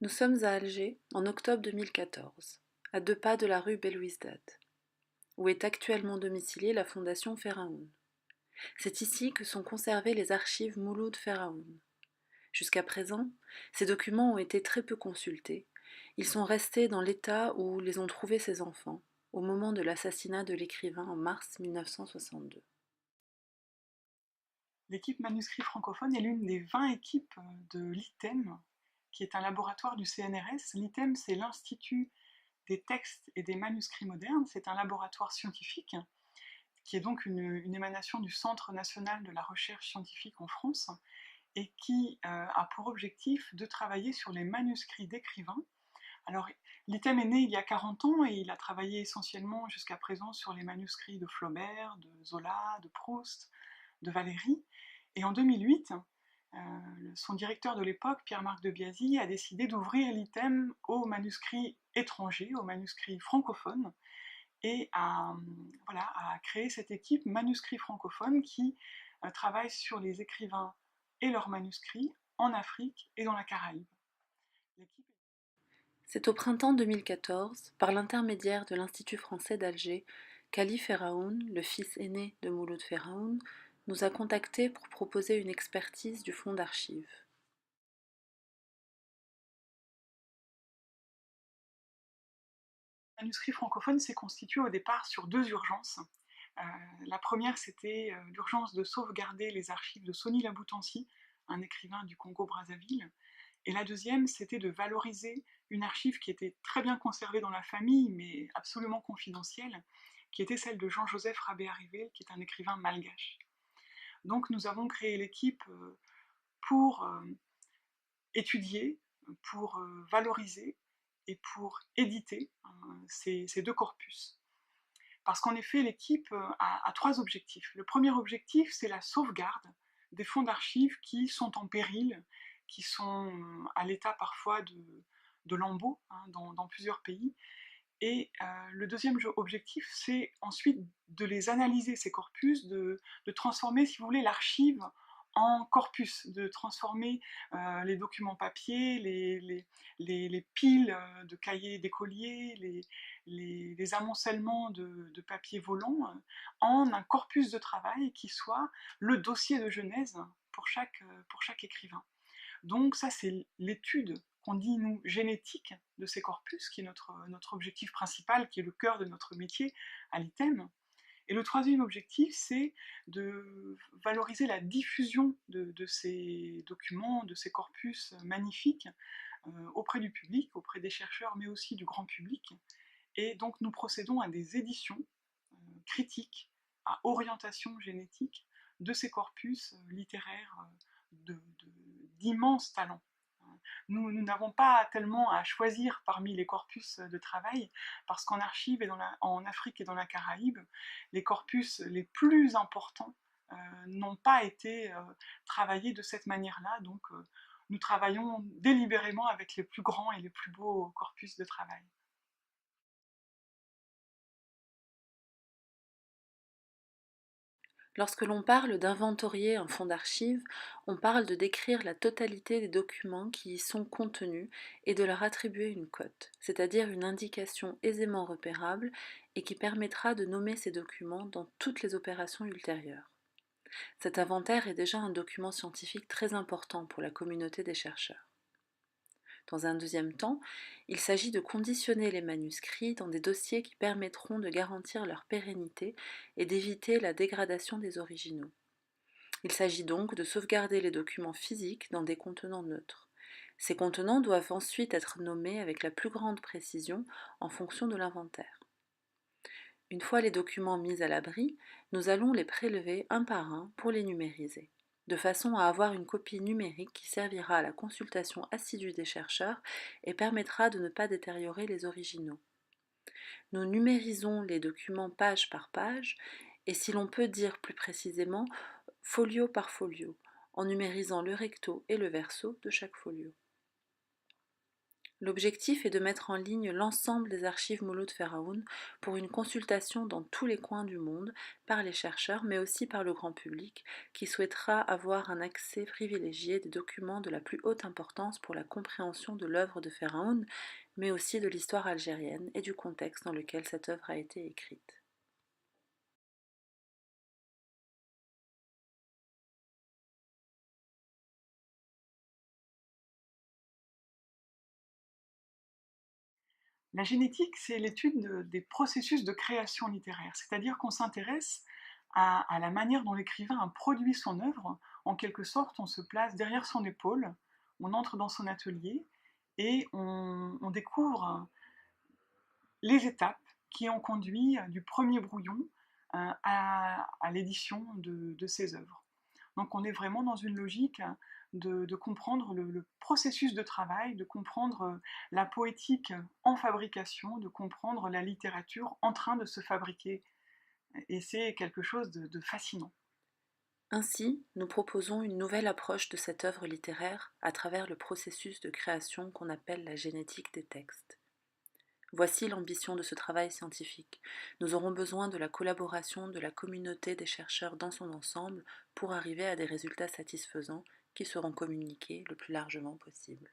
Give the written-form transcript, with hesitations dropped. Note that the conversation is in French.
Nous sommes à Alger en octobre 2014, à 2 pas de la rue Belouizdad, où est actuellement domiciliée la Fondation Feraoun. C'est ici que sont conservées les archives Mouloud Feraoun. Jusqu'à présent, ces documents ont été très peu consultés. Ils sont restés dans l'état où les ont trouvés ses enfants, au moment de l'assassinat de l'écrivain en mars 1962. L'équipe manuscrit francophone est l'une des 20 équipes de l'ITEM, qui est un laboratoire du CNRS. L'ITEM, c'est l'Institut des textes et des manuscrits modernes. C'est un laboratoire scientifique qui est donc une émanation du Centre national de la recherche scientifique en France et qui a pour objectif de travailler sur les manuscrits d'écrivains. Alors, l'ITEM est né il y a 40 ans et il a travaillé essentiellement jusqu'à présent sur les manuscrits de Flaubert, de Zola, de Proust, de Valéry. Et en 2008, son directeur de l'époque, Pierre-Marc de Biasy, a décidé d'ouvrir l'ITEM aux manuscrits étrangers, aux manuscrits francophones, et a créé cette équipe manuscrits francophones qui travaille sur les écrivains et leurs manuscrits en Afrique et dans la Caraïbe. C'est au printemps 2014, par l'intermédiaire de l'Institut français d'Alger, qu'Ali Feraoun, le fils aîné de Mouloud Feraoun, nous a contactés pour proposer une expertise du fonds d'archives. Le manuscrit francophone s'est constitué au départ sur deux urgences. La première, c'était l'urgence de sauvegarder les archives de Sony Laboutancy, un écrivain du Congo-Brazzaville. Et la deuxième, c'était de valoriser une archive qui était très bien conservée dans la famille, mais absolument confidentielle, qui était celle de Jean-Joseph Rabé-Arrivé, qui est un écrivain malgache. Donc nous avons créé l'équipe pour étudier, pour valoriser et pour éditer ces deux corpus. Parce qu'en effet, l'équipe a trois objectifs. Le premier objectif, c'est la sauvegarde des fonds d'archives qui sont en péril, qui sont à l'état parfois de lambeaux dans plusieurs pays. Et le deuxième objectif, c'est ensuite de les analyser, ces corpus, de transformer, si vous voulez, l'archive en corpus, de transformer les documents papier, les piles de cahiers d'écoliers, les amoncellements de papier volant en un corpus de travail qui soit le dossier de genèse pour chaque écrivain. Donc ça, c'est l'étude qu'on dit, nous, génétique de ces corpus, qui est notre objectif principal, qui est le cœur de notre métier à l'ITEM. Et le troisième objectif, c'est de valoriser la diffusion de ces documents, de ces corpus magnifiques auprès du public, auprès des chercheurs, mais aussi du grand public. Et donc nous procédons à des éditions critiques, à orientation génétique de ces corpus littéraires d'immenses talents. Nous n'avons pas tellement à choisir parmi les corpus de travail, parce qu'en archive et en Afrique et dans la Caraïbe, les corpus les plus importants n'ont pas été travaillés de cette manière-là, donc nous travaillons délibérément avec les plus grands et les plus beaux corpus de travail. Lorsque l'on parle d'inventorier un fonds d'archives, on parle de décrire la totalité des documents qui y sont contenus et de leur attribuer une cote, c'est-à-dire une indication aisément repérable et qui permettra de nommer ces documents dans toutes les opérations ultérieures. Cet inventaire est déjà un document scientifique très important pour la communauté des chercheurs. Dans un deuxième temps, il s'agit de conditionner les manuscrits dans des dossiers qui permettront de garantir leur pérennité et d'éviter la dégradation des originaux. Il s'agit donc de sauvegarder les documents physiques dans des contenants neutres. Ces contenants doivent ensuite être nommés avec la plus grande précision en fonction de l'inventaire. Une fois les documents mis à l'abri, nous allons les prélever un par un pour les numériser, de façon à avoir une copie numérique qui servira à la consultation assidue des chercheurs et permettra de ne pas détériorer les originaux. Nous numérisons les documents page par page, et si l'on peut dire plus précisément, folio par folio, en numérisant le recto et le verso de chaque folio. L'objectif est de mettre en ligne l'ensemble des archives Mouloud Feraoun pour une consultation dans tous les coins du monde par les chercheurs mais aussi par le grand public qui souhaitera avoir un accès privilégié des documents de la plus haute importance pour la compréhension de l'œuvre de Feraoun mais aussi de l'histoire algérienne et du contexte dans lequel cette œuvre a été écrite. La génétique, c'est l'étude des processus de création littéraire, c'est-à-dire qu'on s'intéresse à la manière dont l'écrivain a produit son œuvre. En quelque sorte, on se place derrière son épaule, on entre dans son atelier et on découvre les étapes qui ont conduit du premier brouillon à l'édition de ces œuvres. Donc on est vraiment dans une logique de comprendre le processus de travail, de comprendre la poétique en fabrication, de comprendre la littérature en train de se fabriquer. Et c'est quelque chose de fascinant. Ainsi, nous proposons une nouvelle approche de cette œuvre littéraire à travers le processus de création qu'on appelle la génétique des textes. Voici l'ambition de ce travail scientifique. Nous aurons besoin de la collaboration de la communauté des chercheurs dans son ensemble pour arriver à des résultats satisfaisants qui seront communiqués le plus largement possible.